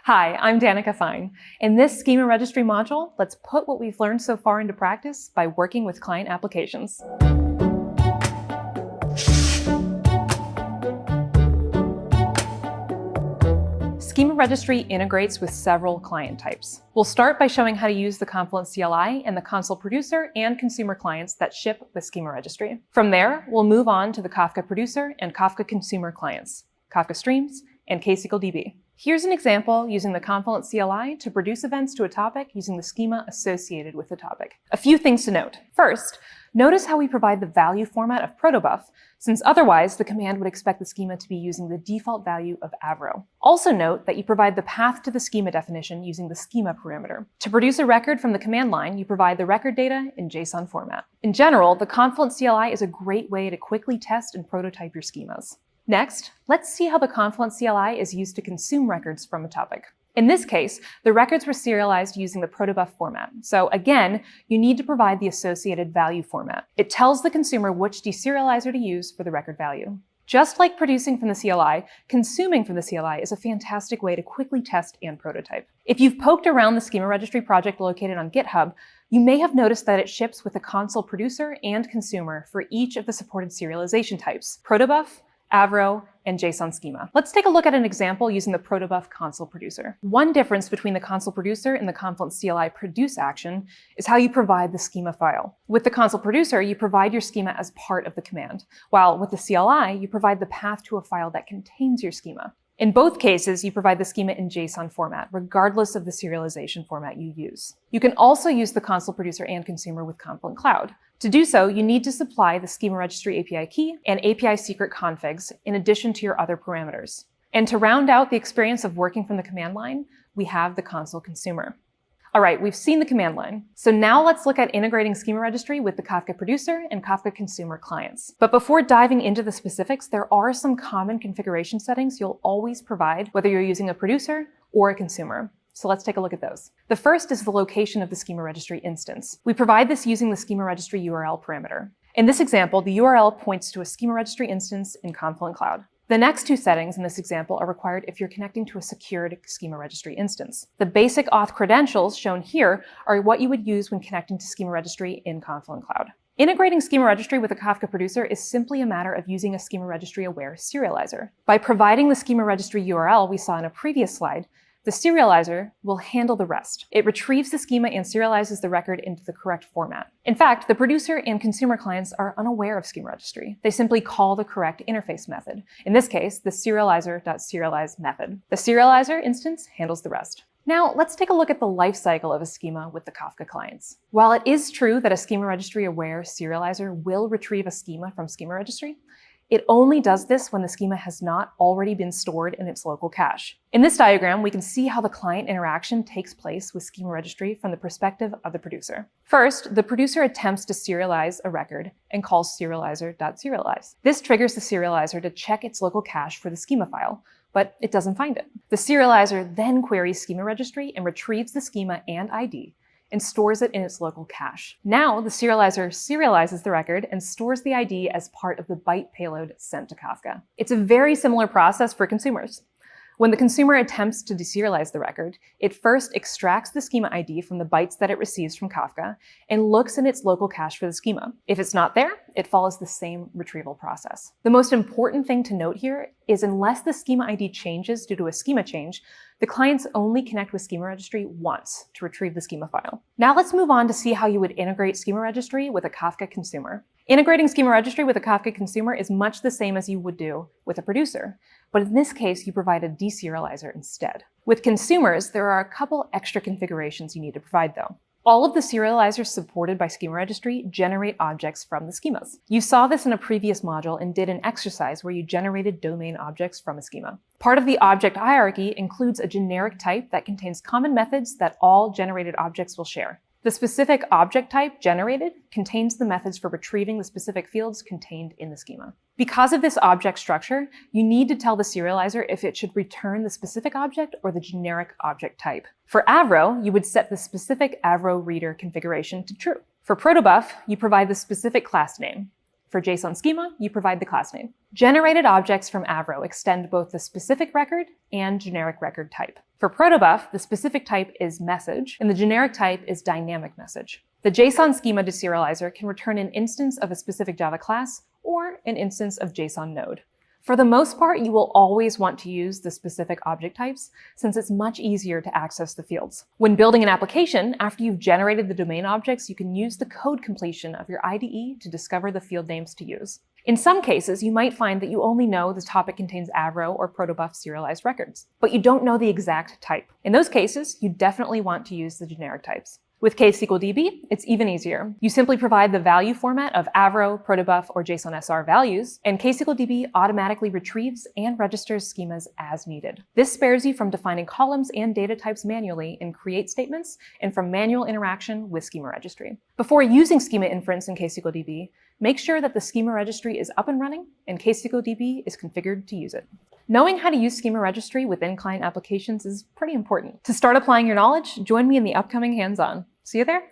Hi, I'm Danica Fine. In this Schema Registry module, let's put what we've learned so far into practice by working with client applications. Schema Registry integrates with several client types. We'll start by showing how to use the Confluent CLI and the console producer and consumer clients that ship with Schema Registry. From there, we'll move on to the Kafka producer and Kafka consumer clients, Kafka streams, and KSQLDB. Here's an example using the Confluent CLI to produce events to a topic using the schema associated with the topic. A few things to note. First, notice how we provide the value format of protobuf, since otherwise the command would expect the schema to be using the default value of avro. Also note that you provide the path to the schema definition using the schema parameter. To produce a record from the command line, you provide the record data in JSON format. In general, the Confluent CLI is a great way to quickly test and prototype your schemas. Next, let's see how the Confluent CLI is used to consume records from a topic. In this case, the records were serialized using the protobuf format. So again, you need to provide the associated value format. It tells the consumer which deserializer to use for the record value. Just like producing from the CLI, consuming from the CLI is a fantastic way to quickly test and prototype. If you've poked around the Schema Registry project located on GitHub, you may have noticed that it ships with a console producer and consumer for each of the supported serialization types: protobuf, avro, and JSON schema. Let's take a look at an example using the protobuf console producer. One difference between the console producer and the Confluent CLI produce action is how you provide the schema file. With the console producer, you provide your schema as part of the command, while with the CLI, you provide the path to a file that contains your schema. In both cases, you provide the schema in JSON format, regardless of the serialization format you use. You can also use the console producer and consumer with Confluent Cloud. To do so, you need to supply the Schema Registry API key and API secret configs in addition to your other parameters. And to round out the experience of working from the command line, we have the console consumer. All right, we've seen the command line. So now let's look at integrating Schema Registry with the Kafka producer and Kafka consumer clients. But before diving into the specifics, there are some common configuration settings you'll always provide, whether you're using a producer or a consumer. So let's take a look at those. The first is the location of the Schema Registry instance. We provide this using the Schema Registry URL parameter. In this example, the URL points to a Schema Registry instance in Confluent Cloud. The next two settings in this example are required if you're connecting to a secured Schema Registry instance. The basic auth credentials shown here are what you would use when connecting to Schema Registry in Confluent Cloud. Integrating Schema Registry with a Kafka producer is simply a matter of using a Schema Registry-aware serializer. By providing the Schema Registry URL we saw in a previous slide, the serializer will handle the rest. It retrieves the schema and serializes the record into the correct format. In fact, the producer and consumer clients are unaware of Schema Registry. They simply call the correct interface method. In this case, the serializer.serialize method. The serializer instance handles the rest. Now, let's take a look at the lifecycle of a schema with the Kafka clients. While it is true that a Schema Registry-aware serializer will retrieve a schema from Schema Registry, it only does this when the schema has not already been stored in its local cache. In this diagram, we can see how the client interaction takes place with Schema Registry from the perspective of the producer. First, the producer attempts to serialize a record and calls serializer.serialize. This triggers the serializer to check its local cache for the schema file, but it doesn't find it. The serializer then queries Schema Registry and retrieves the schema and ID and stores it in its local cache. Now, the serializer serializes the record and stores the ID as part of the byte payload sent to Kafka. It's a very similar process for consumers. When the consumer attempts to deserialize the record, it first extracts the schema ID from the bytes that it receives from Kafka and looks in its local cache for the schema. If it's not there, it follows the same retrieval process. The most important thing to note here is unless the schema ID changes due to a schema change, the clients only connect with Schema Registry once to retrieve the schema file. Now let's move on to see how you would integrate Schema Registry with a Kafka consumer. Integrating Schema Registry with a Kafka consumer is much the same as you would do with a producer, but in this case, you provide a deserializer instead. With consumers, there are a couple extra configurations you need to provide though. All of the serializers supported by Schema Registry generate objects from the schemas. You saw this in a previous module and did an exercise where you generated domain objects from a schema. Part of the object hierarchy includes a generic type that contains common methods that all generated objects will share. The specific object type generated contains the methods for retrieving the specific fields contained in the schema. Because of this object structure, you need to tell the serializer if it should return the specific object or the generic object type. For avro, you would set the specific avro reader configuration to true. For protobuf, you provide the specific class name. For JSON schema, you provide the class name. Generated objects from Avro extend both the specific record and generic record type. For protobuf, the specific type is message, and the generic type is dynamic message. The JSON schema deserializer can return an instance of a specific Java class or an instance of JSON node. For the most part, you will always want to use the specific object types since it's much easier to access the fields. When building an application, after you've generated the domain objects, you can use the code completion of your IDE to discover the field names to use. In some cases, you might find that you only know the topic contains Avro or protobuf serialized records, but you don't know the exact type. In those cases, you definitely want to use the generic types. With KSQLDB, it's even easier. You simply provide the value format of Avro, protobuf, or JSON SR values, and KSQLDB automatically retrieves and registers schemas as needed. This spares you from defining columns and data types manually in create statements and from manual interaction with Schema Registry. Before using schema inference in KSQLDB, make sure that the Schema Registry is up and running and KSQLDB is configured to use it. Knowing how to use Schema Registry within client applications is pretty important. To start applying your knowledge, join me in the upcoming hands-on. See you there.